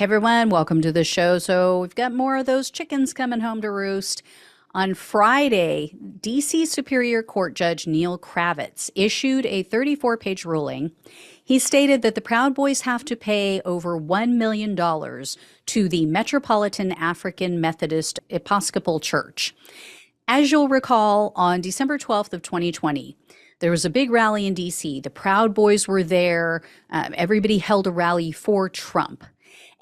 Hey everyone, welcome to the show. So, we've got more of those chickens coming home to roost. On Friday, DC Superior Court Judge Neil Kravitz issued a 34-page ruling. He stated that the Proud Boys have to pay over $1 million to the Metropolitan African Methodist Episcopal Church. As you'll recall, on December 12th of 2020, there was a big rally in DC. The Proud Boys were there. Everybody held a rally for Trump.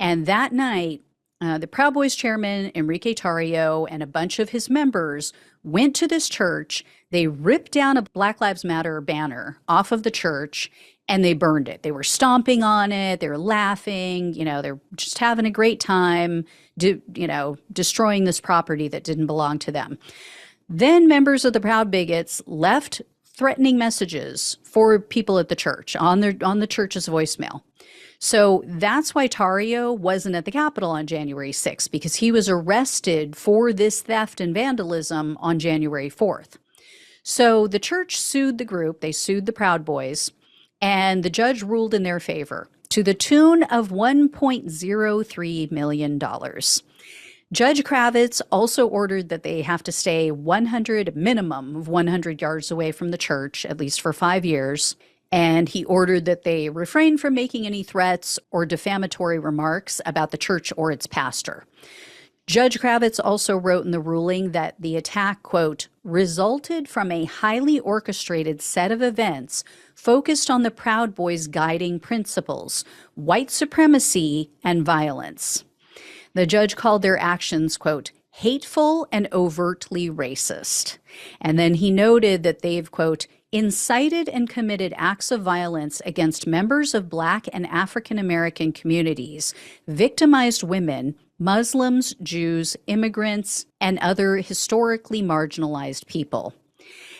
And that night, the Proud Boys chairman, Enrique Tarrio, and a bunch of his members went to this church. They ripped down a Black Lives Matter banner off of the church and they burned it. They were stomping on it. They were laughing. They're just having a great time, destroying this property that didn't belong to them. Then members of the Proud Bigots left threatening messages for people at the church on the church's voicemail. So that's why Tarrio wasn't at the Capitol on January 6th, because he was arrested for this theft and vandalism on January 4th. So the church sued the group, they sued the Proud Boys, and the judge ruled in their favor to the tune of $1.03 million. Judge Kravitz also ordered that they have to stay minimum of 100 yards away from the church, at least for 5 years. And he ordered that they refrain from making any threats or defamatory remarks about the church or its pastor. Judge Kravitz also wrote in the ruling that the attack, quote, resulted from a highly orchestrated set of events focused on the Proud Boys' guiding principles, white supremacy and violence. The judge called their actions, quote, hateful and overtly racist. And then he noted that they've, quote, incited and committed acts of violence against members of Black and African American communities, victimized women, Muslims, Jews, immigrants, and other historically marginalized people.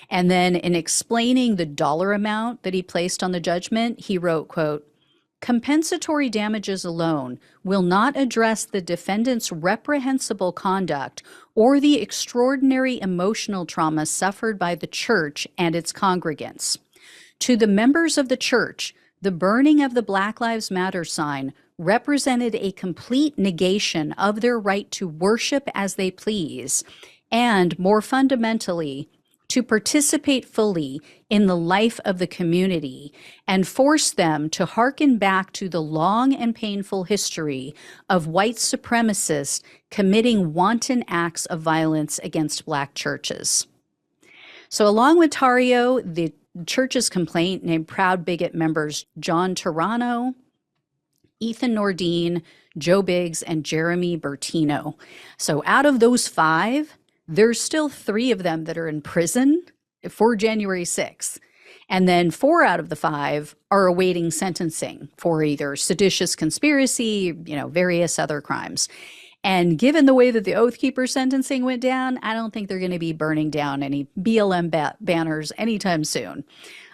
And then in explaining the dollar amount that he placed on the judgment, he wrote, quote, compensatory damages alone will not address the defendant's reprehensible conduct or the extraordinary emotional trauma suffered by the church and its congregants. To the members of the church, the burning of the Black Lives Matter sign represented a complete negation of their right to worship as they please, and more fundamentally, to participate fully in the life of the community and force them to hearken back to the long and painful history of white supremacists committing wanton acts of violence against Black churches. So along with Tarrio, the church's complaint named Proud Bigot members John Turano, Ethan Nordine, Joe Biggs, and Jeremy Bertino. So out of those 5, there's still 3 of them that are in prison for January 6th. And then 4 out of the 5 are awaiting sentencing for either seditious conspiracy, various other crimes. And given the way that the Oath Keeper sentencing went down, I don't think they're going to be burning down any BLM banners anytime soon.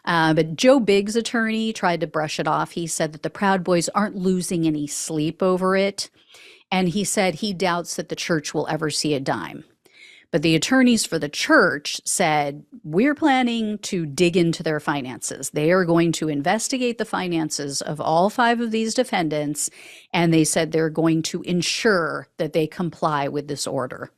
But Joe Biggs' attorney tried to brush it off. He said that the Proud Boys aren't losing any sleep over it. And he said he doubts that the church will ever see a dime. But the attorneys for the church said, we're planning to dig into their finances. They are going to investigate the finances of all 5 of these defendants, and they said they're going to ensure that they comply with this order.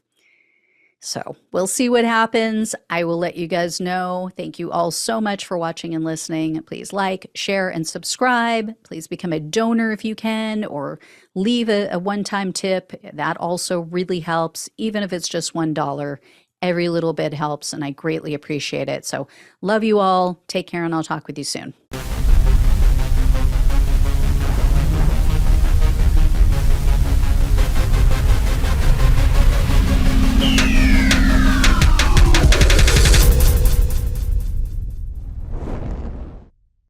So we'll see what happens. I will let you guys know. Thank you all so much for watching and listening. Please like, share, and subscribe. Please become a donor if you can, or leave a one-time tip. That also really helps, even if it's just $1. Every little bit helps, and I greatly appreciate it. So love you all. Take care, and I'll talk with you soon.